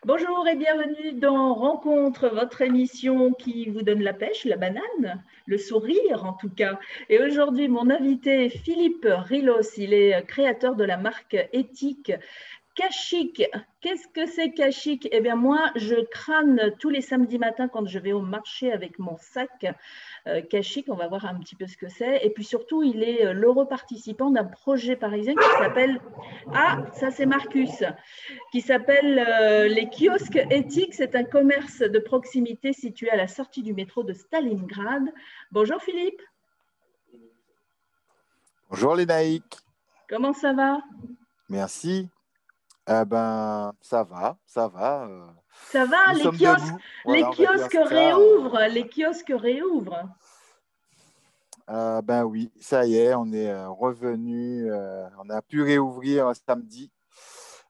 Bonjour et bienvenue dans Rencontre, votre émission qui vous donne la pêche, la banane, le sourire en tout cas. Et aujourd'hui, mon invité est Philippe Rilos. Il est créateur de la marque éthique Kashik. Qu'est-ce que c'est Kashik? Eh bien moi, je crâne tous les samedis matins quand je vais au marché avec mon sac Kashik. On va voir un petit peu ce que c'est. Et puis surtout, il est l'heureux participant d'un projet parisien qui s'appelle… Ah, ça c'est Marcus, qui s'appelle les kiosques éthiques. C'est un commerce de proximité situé à la sortie du métro de Stalingrad. Bonjour Philippe. Bonjour Lénaïque, Comment ça va? merci. Ça va, ça va. Ça va, Nous sommes debout, les voilà, on va dire kiosques ça. réouvrent, les kiosques réouvrent. Oui, ça y est, on est revenu, on a pu réouvrir samedi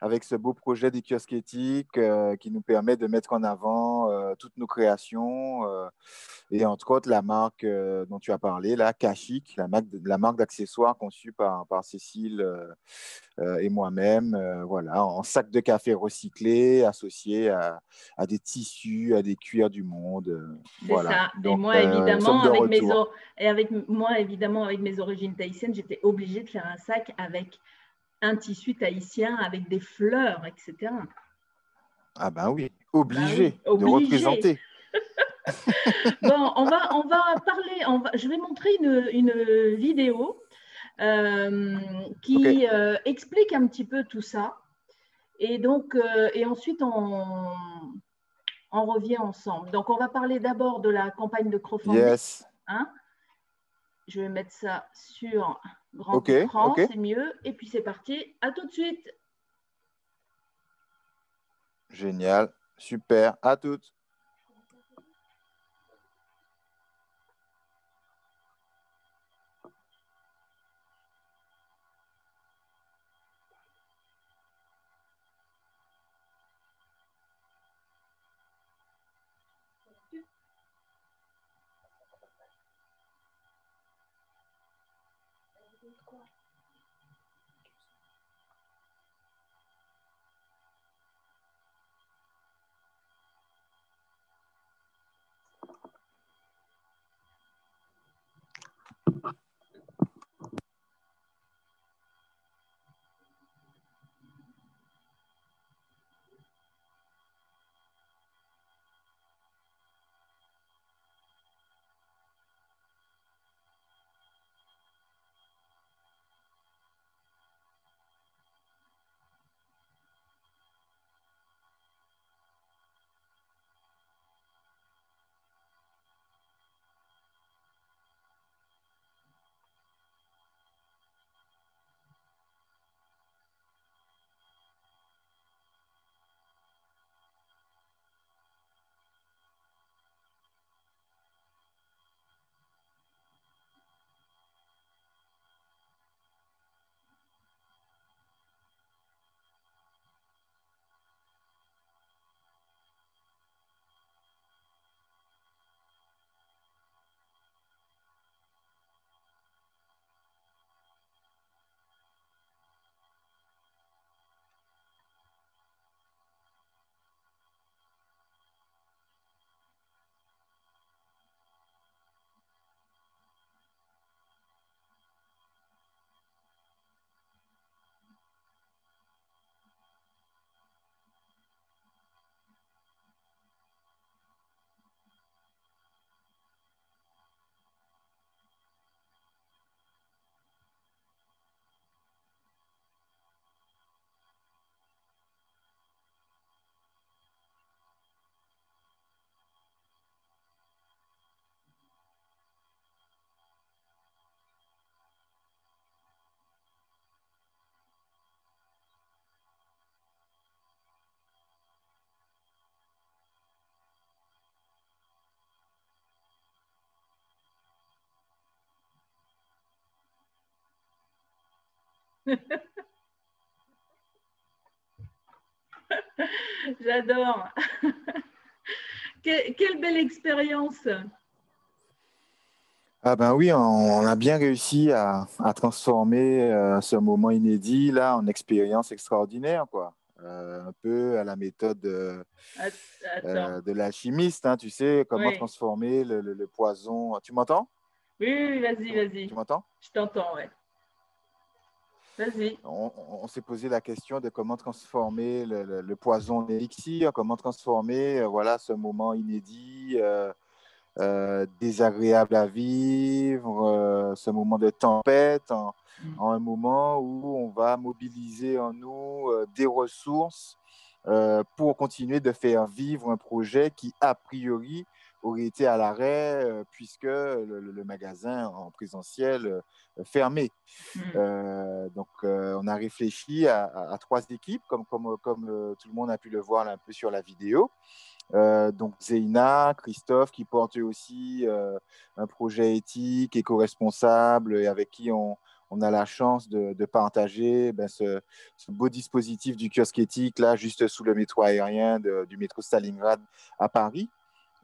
avec ce beau projet des kiosques éthiques qui nous permet de mettre en avant toutes nos créations et entre autres la marque dont tu as parlé, là, Kashik, la marque d'accessoires conçue par Cécile et moi-même, voilà, en sac de café recyclé associé à des tissus, à des cuirs du monde. C'est Voilà, ça. Et donc moi, nous sommes évidemment, de retour. avec mes origines tahitiennes, j'étais obligée de faire un sac avec un tissu tahitien, avec des fleurs, etc. Ah ben oui, Ben oui, obligé de obligée. représenter. Bon, on va parler, je vais montrer une vidéo Ok. qui explique un petit peu tout ça. Et donc, et ensuite, on revient ensemble. Donc, on va parler d'abord de la campagne de crowdfunding. Yes. Hein. Je vais mettre ça sur grand Ok, écran, ok. c'est mieux. Et puis, c'est parti. À tout de suite. Génial. Super. À toutes. J'adore. Quelle belle expérience. Ah ben oui, on a bien réussi à transformer ce moment inédit là en expérience extraordinaire, quoi. un peu à la méthode Attends. de l'alchimiste, hein, tu sais, comment Oui, transformer le poison. Tu m'entends? oui, oui, vas-y, Tu vas-y. m'entends? Je t'entends, ouais. Vas-y. On s'est posé la question de comment transformer le poison en élixir, comment transformer voilà, ce moment inédit, désagréable à vivre, ce moment de tempête, en un moment où on va mobiliser en nous des ressources pour continuer de faire vivre un projet qui, a priori, aurait été à l'arrêt puisque le magasin en présentiel fermé. On a réfléchi à trois équipes, comme tout le monde a pu le voir un peu sur la vidéo. Donc Zeina, Christophe, qui portent eux aussi un projet éthique, éco-responsable, et avec qui on a la chance de partager ce beau dispositif du kiosque éthique, là, juste sous le métro aérien du métro Stalingrad à Paris.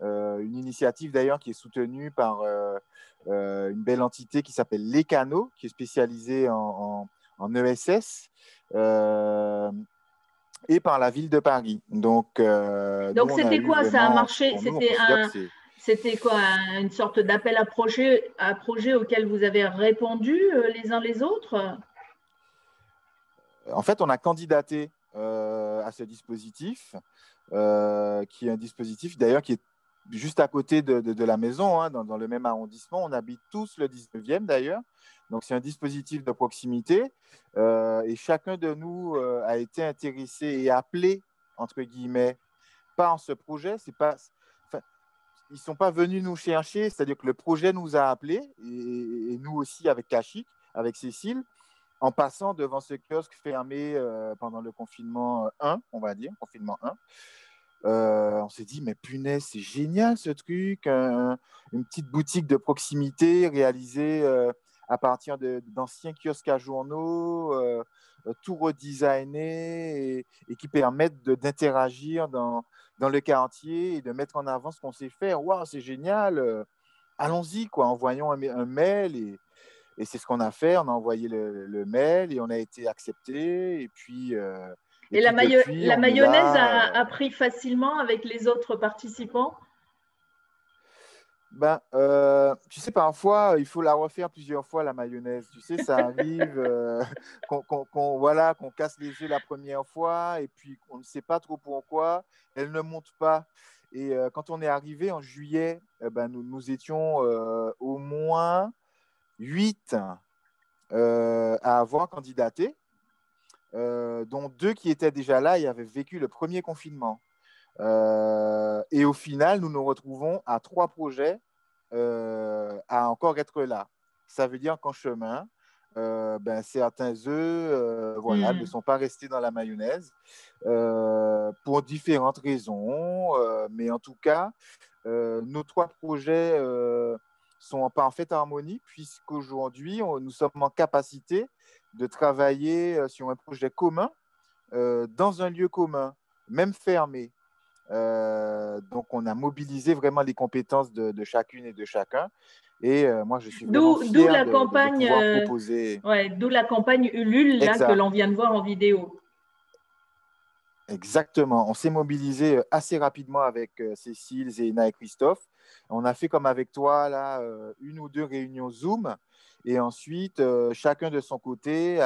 Une initiative d'ailleurs qui est soutenue par une belle entité qui s'appelle Les Canaux, qui est spécialisée en ESS. Et par la ville de Paris. Donc, nous, Donc, on a c'était eu quoi? Ça a vraiment, marché? pour nous, on considère que c'est... C'était quoi? Une sorte d'appel à projet auquel vous avez répondu les uns les autres? En fait, on a candidaté à ce dispositif, qui est un dispositif d'ailleurs qui est juste à côté de la maison, hein, dans le même arrondissement. On habite tous le 19e d'ailleurs. Donc, c'est un dispositif de proximité. Et chacun de nous a été intéressé et appelé, entre guillemets, par ce projet. C'est pas, enfin, ils ne sont pas venus nous chercher, c'est-à-dire que le projet nous a appelés, et nous aussi avec Kachik, avec Cécile, en passant devant ce kiosque fermé pendant le confinement 1, on va dire, confinement 1. On s'est dit, mais punaise, c'est génial ce truc, une petite boutique de proximité réalisée à partir d'anciens kiosques à journaux, tout redesigné et qui permettent d'interagir dans le quartier et de mettre en avant ce qu'on sait faire. Waouh, c'est génial, allons-y, quoi, envoyons un mail et c'est ce qu'on a fait. On a envoyé le mail et on a été accepté. Et Et puis depuis, la on est mayonnaise là. a pris facilement avec les autres participants? Tu sais, parfois, il faut la refaire plusieurs fois, la mayonnaise. Tu sais, ça arrive voilà, qu'on casse les œufs la première fois et puis on ne sait pas trop pourquoi. Elle ne monte pas. Et quand on est arrivé en juillet, nous étions au moins 8 à avoir candidaté, dont 2 qui étaient déjà là et avaient vécu le premier confinement. Et au final, nous nous retrouvons à 3 projets à encore être là. Ça veut dire qu'en chemin, certains œufs voilà, ne sont pas restés dans la mayonnaise pour différentes raisons. Mais en tout cas, nos 3 projets sont en parfaite harmonie puisqu'aujourd'hui, nous sommes en capacité de travailler sur un projet commun dans un lieu commun, même fermé. Donc, on a mobilisé vraiment les compétences de chacune et de chacun. Et moi, je suis vraiment D'où fier la de campagne, pouvoir proposer. ouais, d'où la campagne Ulule là que Exact. l'on vient de voir en vidéo. Exactement. On s'est mobilisé assez rapidement avec Cécile, Zéna et Christophe. On a fait comme avec toi, là, une ou deux réunions Zoom. Et ensuite, chacun de son côté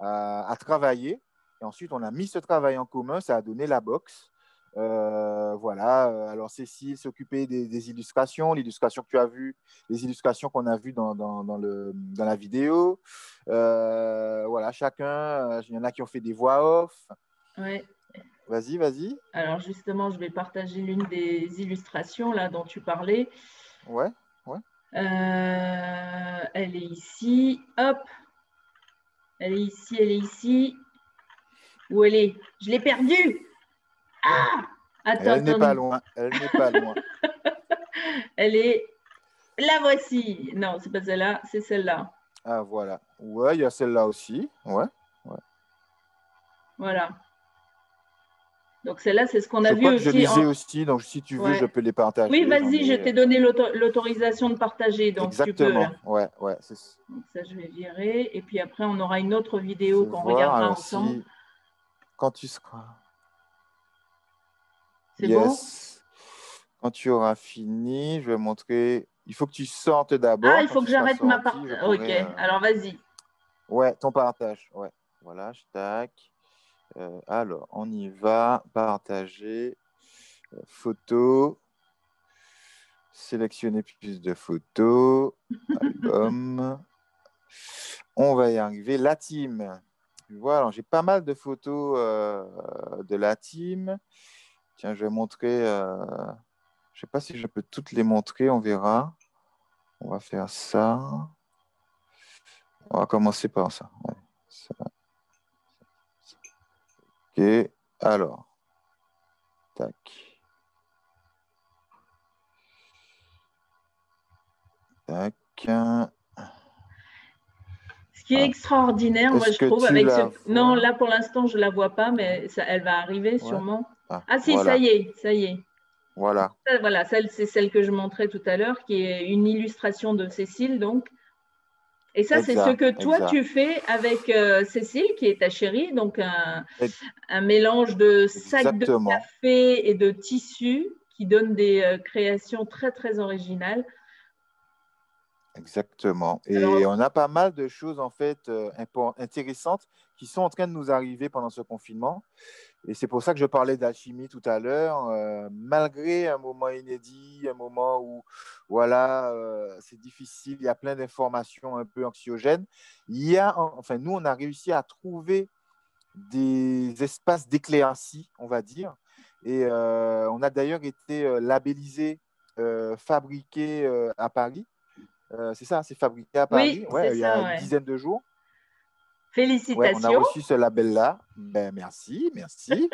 a travaillé. Et ensuite, on a mis ce travail en commun. Ça a donné la box. Voilà. Alors, Cécile s'occupait des illustrations, l'illustration que tu as vue, les illustrations qu'on a vues dans la vidéo. Voilà, chacun, il y en a qui ont fait des voix off. Ouais. Vas-y, vas-y. Alors justement, je vais partager l'une des illustrations là dont tu parlais. Ouais, ouais. Elle est ici. Hop. Elle est ici, elle est ici. Où elle est? Je l'ai perdue. Ah! Attends, Elle n'est attends. pas loin. Elle n'est pas loin. Elle est. La voici. Non, c'est pas celle-là, c'est celle-là. Ah, voilà. Ouais, il y a celle-là aussi. Ouais, ouais. Voilà. Donc celle-là, c'est ce qu'on a Je vu crois que je aussi les ai en. aussi. Donc, si tu veux, je Ouais. peux les Oui, partager. J'en vas-y, je ai. t'ai donné l'autorisation de partager, donc tu peux Exactement. là. Ouais, ouais. Donc ça, je vais virer. Et puis après, on aura une autre Je vidéo vais qu'on voir. regardera Alors, ensemble. si. quand tu seras... C'est bon? Yes. Quand tu auras fini, je vais montrer. Il faut que tu sortes Ah, d'abord. il Quand faut que tu seras j'arrête ma sorti, part. je Ok, pourrai. alors vas-y. Ouais, ton partage. Ouais. Voilà, je tac. Alors, on y va. Partager. Photo. Sélectionner plus de photos. Album. On va y arriver. La team. Voilà, j'ai pas mal de photos de la team. Tiens, je vais montrer. Je ne sais pas si je peux toutes les montrer, on verra. On va faire ça. On va commencer par ça. Ouais. Ça. Ok. Alors, tac. Tac. Ce qui est Ah. extraordinaire, moi Est-ce je que trouve, tu avec ce... la Non, vois? là pour l'instant je la vois pas, Ouais. mais ça, elle va arriver Ouais. sûrement. Ah, Ah si, ça voilà. y est, ça y est. Voilà. Voilà, c'est celle que je montrais tout à l'heure, qui est une illustration de Cécile, donc. Et ça, c'est ce Exact. que toi Exact. tu fais avec Cécile, qui est ta chérie, donc Ex- un mélange de sacs de Exactement. café et de tissus qui donne des créations très très originales. Exactement. Et Alors, on a pas mal de choses en fait intéressantes qui sont en train de nous arriver pendant ce confinement. Et c'est pour ça que je parlais d'alchimie tout à l'heure. Malgré un moment inédit, un moment où voilà, c'est difficile, il y a plein d'informations un peu anxiogènes, enfin, nous, on a réussi à trouver des espaces d'éclaircie, on va dire. Et on a d'ailleurs été labellisé, fabriqué à Paris. C'est ça, c'est fabriqué à oui, Paris, c'est ouais, il y a ça, une ouais. dizaine de jours. Ouais, on a Félicitations. reçu ce label-là. Ben, merci, merci.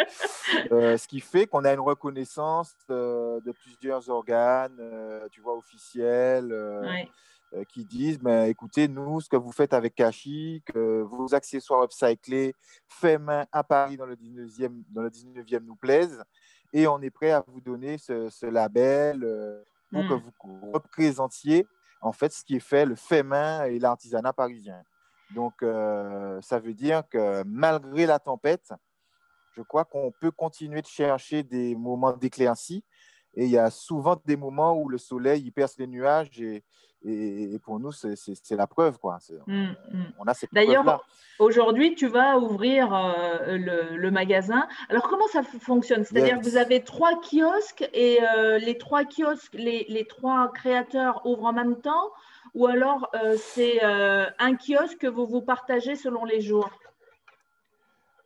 Ce qui fait qu'on a une reconnaissance de plusieurs organes, tu vois, officiels, Ouais. qui disent, ben, écoutez, nous, ce que vous faites avec Kashi, que vos accessoires upcyclés, faits main à Paris dans le 19e nous plaisent, et on est prêt à vous donner ce label pour que Mm. vous représentiez en fait ce qui est fait, le fait main et l'artisanat parisien. Donc, ça veut dire que malgré la tempête, je crois qu'on peut continuer de chercher des moments d'éclaircie. Et il y a souvent des moments où le soleil il perce les nuages et pour nous, c'est la preuve, quoi. Mm, mm. On a cette preuve-là. D'ailleurs, aujourd'hui, tu vas ouvrir le magasin. Alors, comment ça fonctionne? C'est-à-dire que vous Yes. avez trois kiosques et les trois kiosques, les trois créateurs ouvrent en même temps, ou alors c'est un kiosque que vous vous partagez selon les jours?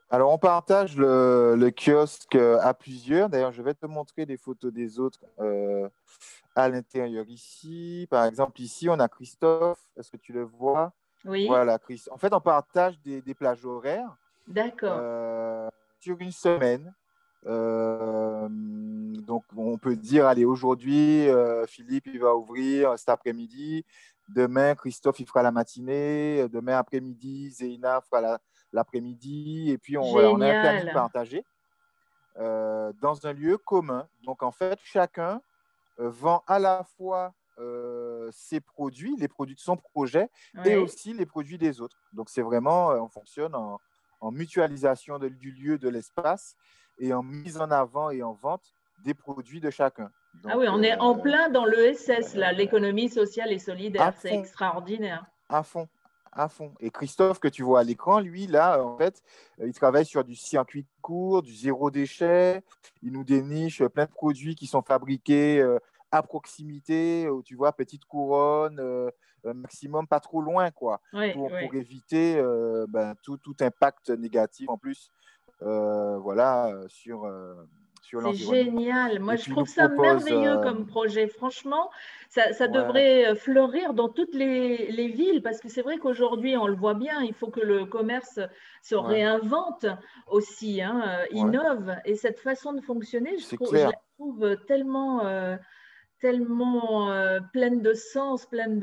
Alors, on partage le kiosque à plusieurs. D'ailleurs, je vais te montrer des photos des autres à l'intérieur ici. Par exemple, ici, on a Christophe. Est-ce que tu le vois? Oui, Voilà, Christophe. En fait, on partage des plages horaires d'accord. euh, sur une semaine. Donc, on peut dire, allez, aujourd'hui, Philippe, il va ouvrir cet après-midi. Demain, Christophe, il fera la matinée. Demain après-midi, Zéina fera l'après-midi. Et puis, voilà, on a un planning Génial. partagé dans un lieu commun. Donc, en fait, chacun vend à la fois ses produits, les produits de son projet, et Oui. aussi les produits des autres. Donc, c'est vraiment, on fonctionne en mutualisation du lieu, de l'espace, et en mise en avant et en vente des produits de chacun. Ah oui, Donc, on est en plein dans l'ESS, là, l'économie sociale et à solidaire. C'est fond, extraordinaire. à fond, à fond. Et Christophe, que tu vois à l'écran, lui, là, en fait, il travaille sur du circuit court, du zéro déchet. Il nous déniche plein de produits qui sont fabriqués à proximité, tu vois, petite couronne, maximum, pas trop loin, quoi, Oui, pour oui. éviter ben, tout impact négatif en plus, voilà, sur C'est l'environnement. génial. Moi, Et je puis, il nous trouve ça propose, merveilleux comme projet. Franchement, ça ouais, devrait fleurir dans toutes les villes parce que c'est vrai qu'aujourd'hui, on le voit bien, il faut que le commerce se ouais, réinvente aussi, hein, ouais, innove. Et cette façon de fonctionner, c'est je la clair. trouve tellement, tellement pleine de sens, pleine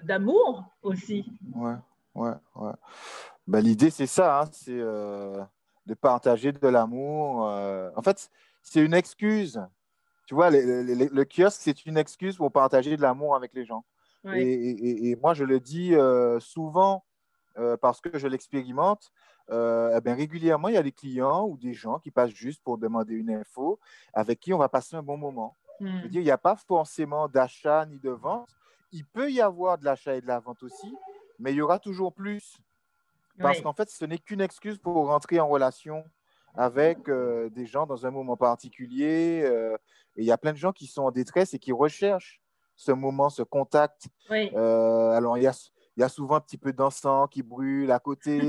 d'amour aussi. Ouais, ouais, ouais. Ben, l'idée, c'est ça, hein, c'est de partager de l'amour. En fait, c'est une excuse. Tu vois, le kiosque, c'est une excuse pour partager de l'amour avec les gens. Oui, Et moi, je le dis souvent, parce que je l'expérimente, eh ben, régulièrement, il y a des clients ou des gens qui passent juste pour demander une info avec qui on va passer un bon moment. Je veux dire, il n'y a pas forcément d'achat ni de vente. Il peut y avoir de l'achat et de la vente aussi, mais il y aura toujours plus. Parce Oui. qu'en fait, ce n'est qu'une excuse pour rentrer en relation avec des gens dans un moment particulier. Et il y a plein de gens qui sont en détresse et qui recherchent ce moment, ce contact. Oui. Alors, il y a souvent un petit peu d'encens qui brûle à côté.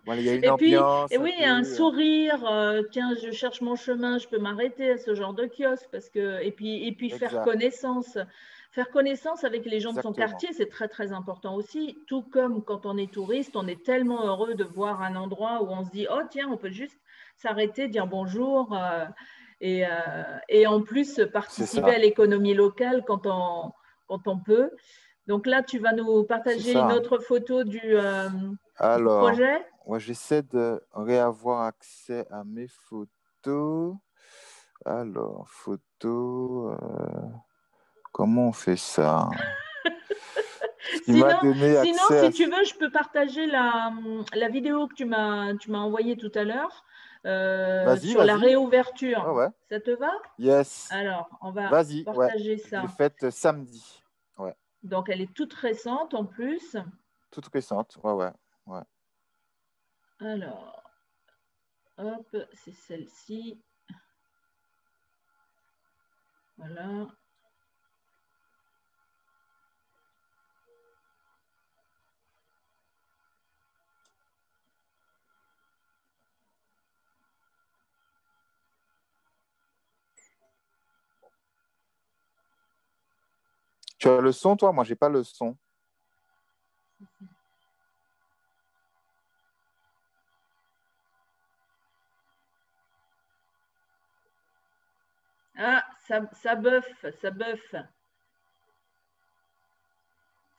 Voilà, il y a une Et puis, et ambiance un oui, peu. un sourire, tiens, je cherche mon chemin, je peux m'arrêter à ce genre de kiosque parce que, et puis faire Exact, connaissance. Faire connaissance avec les gens de son exactement. quartier, c'est très, très important aussi. Tout comme quand on est touriste, on est tellement heureux de voir un endroit où on se dit, oh, tiens, on peut juste s'arrêter, dire bonjour et en plus C'est participer à ça. l'économie locale quand on peut. Donc là, tu vas nous C'est partager une ça. autre photo du Alors, projet. moi, j'essaie de réavoir accès à mes photos. Alors, photos, comment on fait ça? Ce qui m'a donné Sinon, accès à... si tu veux, je peux partager la vidéo que tu m'as envoyée tout à l'heure Vas-y, sur la vas-y. réouverture. Ouais, ouais. Ça te va? Yes. Alors, on va Vas-y, ouais. partager Je l'ai ça. faite samedi. Ouais. Donc, elle est toute récente en plus. Toute récente. Ouais, ouais. Ouais. Alors, hop, c'est celle-ci. Voilà. Tu as le son, toi? Moi, j'ai pas le son. Ah, ça buffe, ça buffe.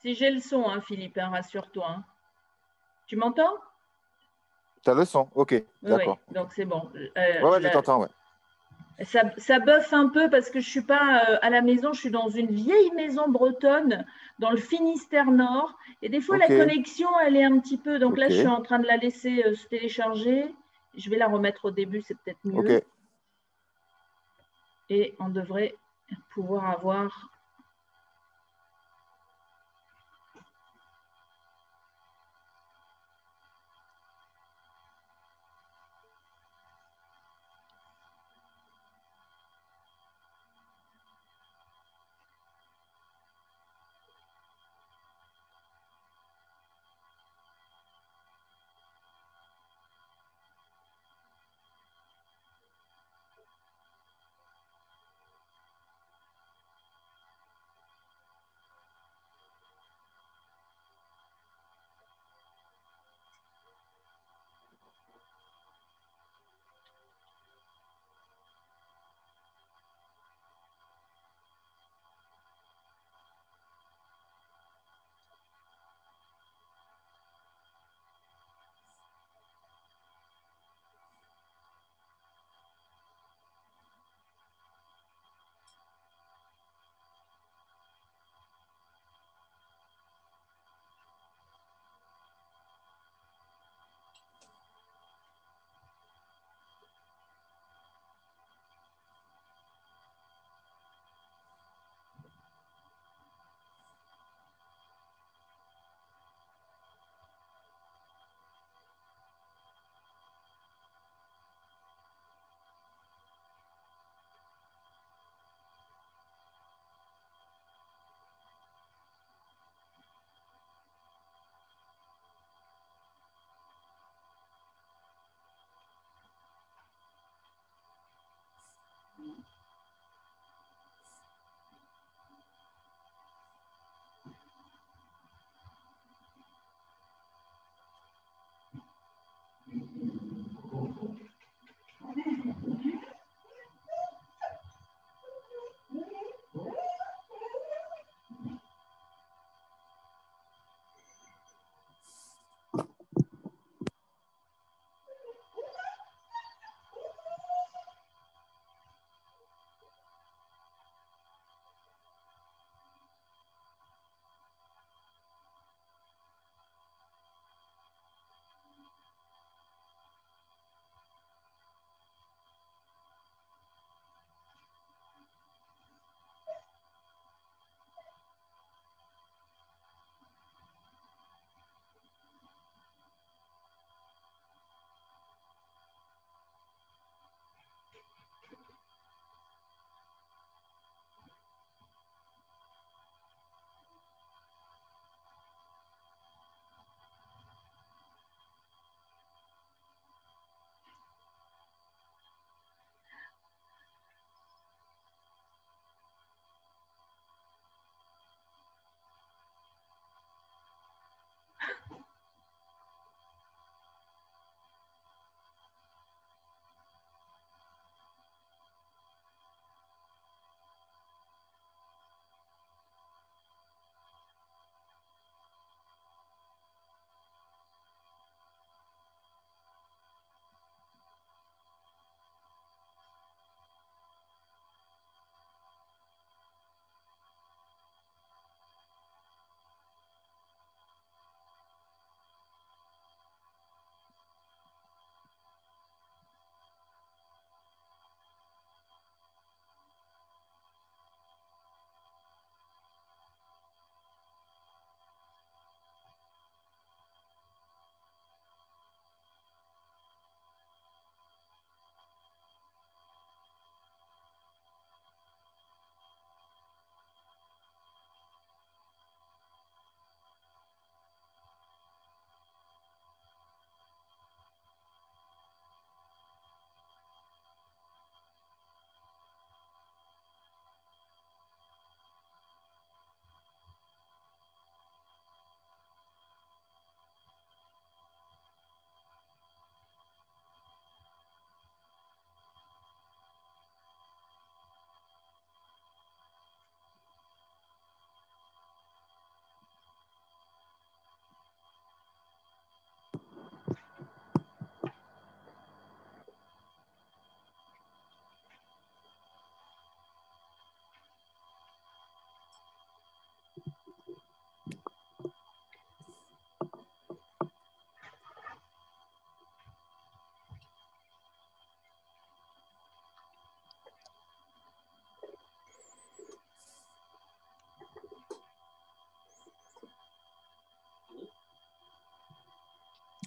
Si j'ai le son, hein, Philippe, hein, rassure-toi. Hein. Tu m'entends? Tu as le son. OK. Oui, oui, D'accord. OK. donc c'est bon. Ouais, ouais, je t'entends, ouais. Ça buffe un peu parce que je suis pas à la maison, je suis dans une vieille maison bretonne dans le Finistère Nord. Et des fois, la OK. connexion, elle est un petit peu. Donc là, je suis OK. en train de la laisser se télécharger. Je vais la remettre au début, c'est peut-être mieux. OK. Et on devrait pouvoir avoir.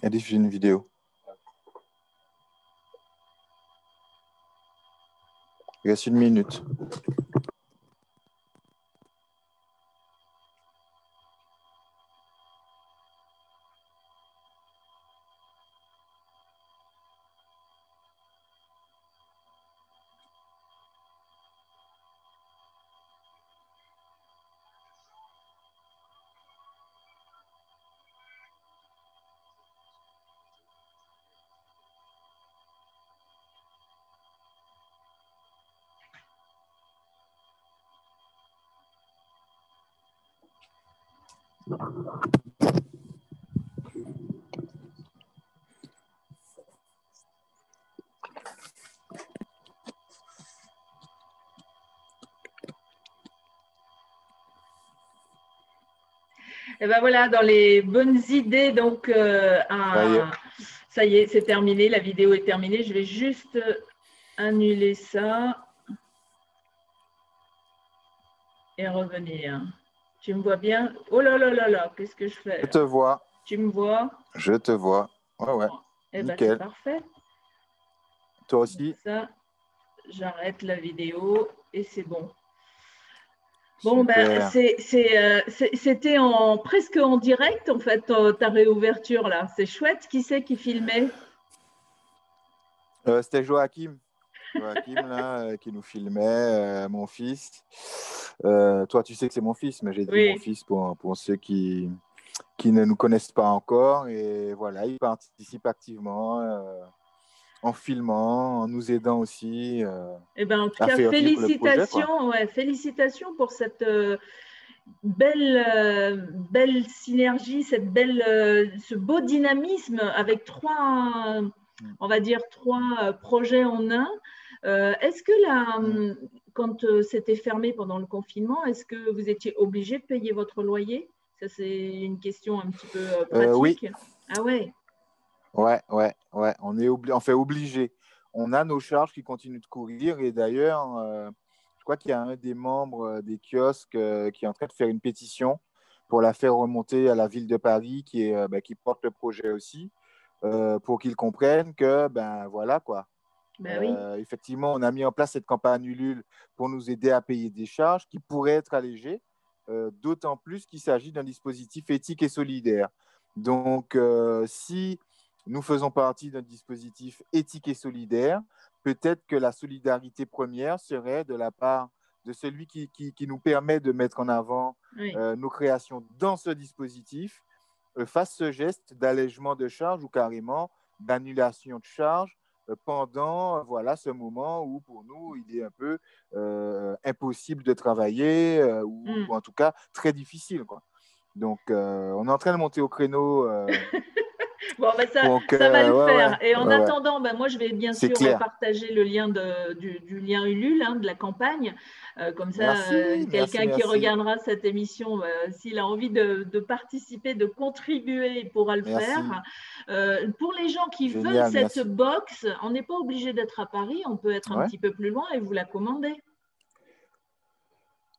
Elle diffuse une vidéo. Il reste 1 minute. Et ben voilà, dans les bonnes idées, donc, ça y est, c'est terminé, la vidéo est terminée. Je vais juste annuler ça et revenir. Tu me vois bien? Oh là là là là, qu'est-ce que je fais? Je te vois. Tu me vois? Je te vois. Ouais. Eh ben, nickel. c'est parfait. Toi aussi? Ça, j'arrête la vidéo et c'est bon. Bon, ben, c'était presque en direct, en fait, ta réouverture, là. C'est chouette. Qui c'est qui filmait? C'était Joachim. Joachim, là, qui nous filmait, mon fils. Toi, tu sais que c'est mon fils, mais j'ai dit mon fils pour ceux qui ne nous connaissent pas encore. Et voilà, il participe activement en filmant, en nous aidant aussi. Eh ben, en tout à cas, faire vivre le projet, quoi. Félicitations pour cette belle synergie, ce beau dynamisme avec on va dire, trois projets en un. Est-ce que quand c'était fermé pendant le confinement, est-ce que vous étiez obligé de payer votre loyer? Ça, c'est une question un petit peu pratique. Oui. Ah ouais. Ouais. On fait obligé. On a nos charges qui continuent de courir. Et d'ailleurs, je crois qu'il y a un des membres des kiosques qui est en train de faire une pétition pour la faire remonter à la ville de Paris, qui porte le projet aussi, pour qu'ils comprennent que, ben voilà quoi. Oui. Effectivement, on a mis en place cette campagne Ulule pour nous aider à payer des charges qui pourraient être allégées, d'autant plus qu'il s'agit d'un dispositif éthique et solidaire. Donc, si nous faisons partie d'un dispositif éthique et solidaire, peut-être que la solidarité première serait de la part de celui qui nous permet de mettre en avant nos créations dans ce dispositif, fasse ce geste d'allègement de charges ou carrément d'annulation de charges pendant ce moment où pour nous il est un peu impossible de travailler ou en tout cas très difficile, quoi. Donc on est en train de monter au créneau. Bon, ben ça va le faire. Et en attendant, ben moi, je vais bien sûr clair. partager le lien du lien Ulule, de la campagne. Comme ça, quelqu'un qui regardera cette émission, s'il a envie de participer, de contribuer, il pourra le faire. Pour les gens qui veulent cette box, on n'est pas obligé d'être à Paris, on peut être un petit peu plus loin et vous la commander.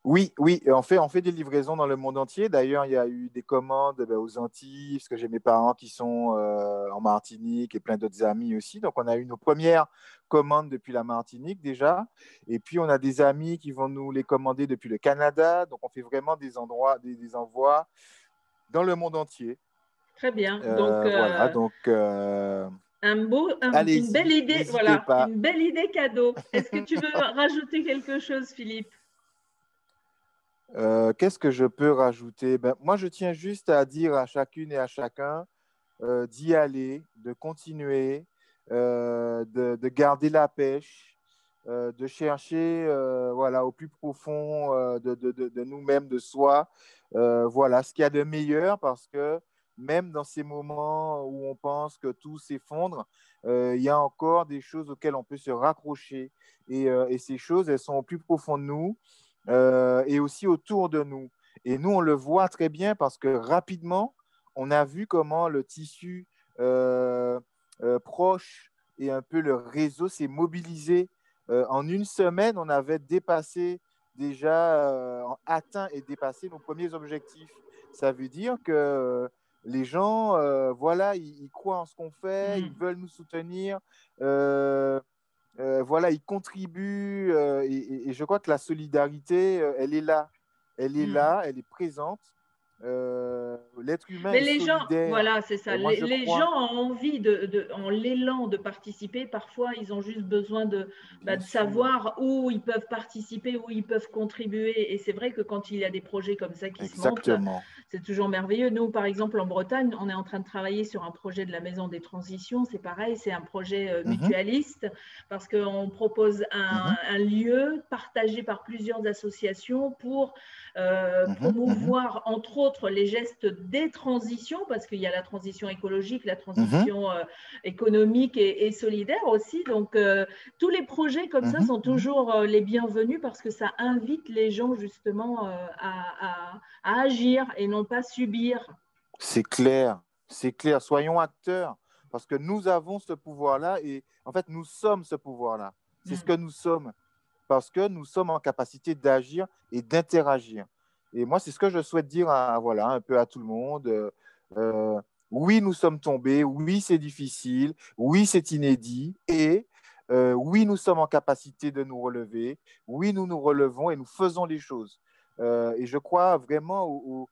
Oui, on fait des livraisons dans le monde entier. D'ailleurs, il y a eu des commandes aux Antilles, parce que j'ai mes parents qui sont en Martinique et plein d'autres amis aussi. Donc, on a eu nos premières commandes depuis la Martinique déjà. Et puis, on a des amis qui vont nous les commander depuis le Canada. Donc, on fait vraiment des envois dans le monde entier. Très bien. Une belle idée, une belle idée cadeau. Est-ce que tu veux rajouter quelque chose, Philippe? Qu'est-ce que je peux rajouter? Moi, je tiens juste à dire à chacune et à chacun d'y aller, de continuer, de garder la pêche, de chercher au plus profond de nous-mêmes, de soi, ce qu'il y a de meilleur, parce que même dans ces moments où on pense que tout s'effondre, il y a encore des choses auxquelles on peut se raccrocher. Et ces choses, elles sont au plus profond de nous. Et aussi autour de nous. Et nous, on le voit très bien parce que rapidement, on a vu comment le tissu proche et un peu le réseau s'est mobilisé. En une semaine, on avait atteint et dépassé nos premiers objectifs. Ça veut dire que les gens, voilà, ils croient en ce qu'on fait, ils Mm. veulent nous soutenir. Euh, voilà, ils contribuent et je crois que la solidarité, elle est là. Elle est Mm. là, elle est présente. L'être humain Mais est les gens, solidaire. voilà, c'est ça. Moi, je Les gens crois, ont envie en l'élan de participer. Parfois, ils ont juste besoin bien de sûr, savoir où ils peuvent participer, où ils peuvent contribuer. Et c'est vrai que quand il y a des projets comme ça qui se montent, exactement. c'est toujours merveilleux. Nous, par exemple, en Bretagne, on est en train de travailler sur un projet de la Maison des Transitions. C'est pareil, c'est un projet Mhm, mutualiste parce qu'on propose mhm, un lieu partagé par plusieurs associations pour mhm, mhm, promouvoir entre autres les gestes des transitions, parce qu'il y a la transition écologique, la mhm, transition économique et solidaire aussi. Donc tous les projets comme ça mhm, sont mhm. toujours les bienvenus parce que ça invite les gens justement à agir et non pas subir. C'est clair, c'est clair. Soyons acteurs parce que nous avons ce pouvoir-là et en fait, nous sommes ce pouvoir-là. C'est ce Mm. que nous sommes. Parce que nous sommes en capacité d'agir et d'interagir. Et moi, c'est ce que je souhaite dire voilà, un peu à tout le monde. Euh, oui, nous sommes tombés, oui, c'est difficile, oui, c'est inédit, et oui, nous sommes en capacité de nous relever, oui, nous nous relevons et nous faisons les choses. Et je crois vraiment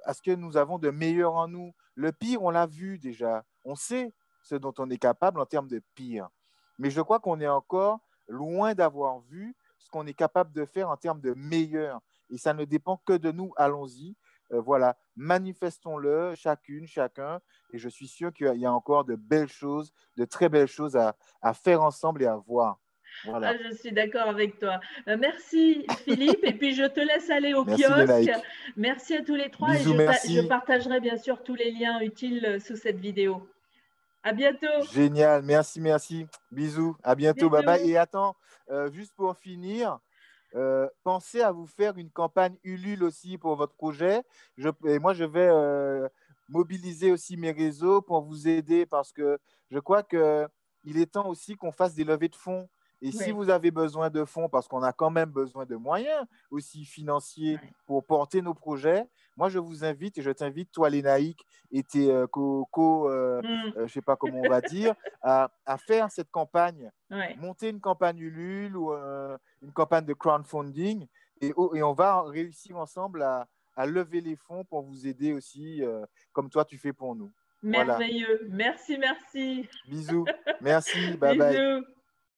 à ce que nous avons de meilleur en nous. Le pire, on l'a vu déjà. On sait ce dont on est capable en termes de pire. Mais je crois qu'on est encore loin d'avoir vu ce qu'on est capable de faire en termes de meilleur. Et ça ne dépend que de nous. Allons-y. Voilà, manifestons-le, chacune, chacun. Et je suis sûr qu'il y a encore de belles choses, de très belles choses à faire ensemble et à voir. Ah, Voilà. je suis d'accord avec toi. Merci Philippe, et puis je te laisse aller au Merci, kiosque. Lénaïque. Merci à tous les trois et Bisous, je merci. partagerai bien sûr tous les liens utiles sous cette vidéo. À bientôt. Génial, merci, merci. Bisous, à bientôt, bye bye. Bisous. Et attends, juste pour finir, pensez à vous faire une campagne Ulule aussi pour votre projet. Et moi, je vais mobiliser aussi mes réseaux pour vous aider parce que je crois qu'il est temps aussi qu'on fasse des levées de fonds. Et si Oui. vous avez besoin de fonds, parce qu'on a quand même besoin de moyens aussi financiers Ouais. pour porter nos projets, moi, je vous invite et je t'invite, toi, Lénaïque, et tes Mm. je ne sais pas comment on va dire, à faire cette campagne, Ouais. monter une campagne Ulule ou une campagne de crowdfunding et on va réussir ensemble à lever les fonds pour vous aider aussi, comme toi tu fais pour nous. Voilà. Merveilleux. Merci, merci. Bisous. Merci. Bye bye. Bisous.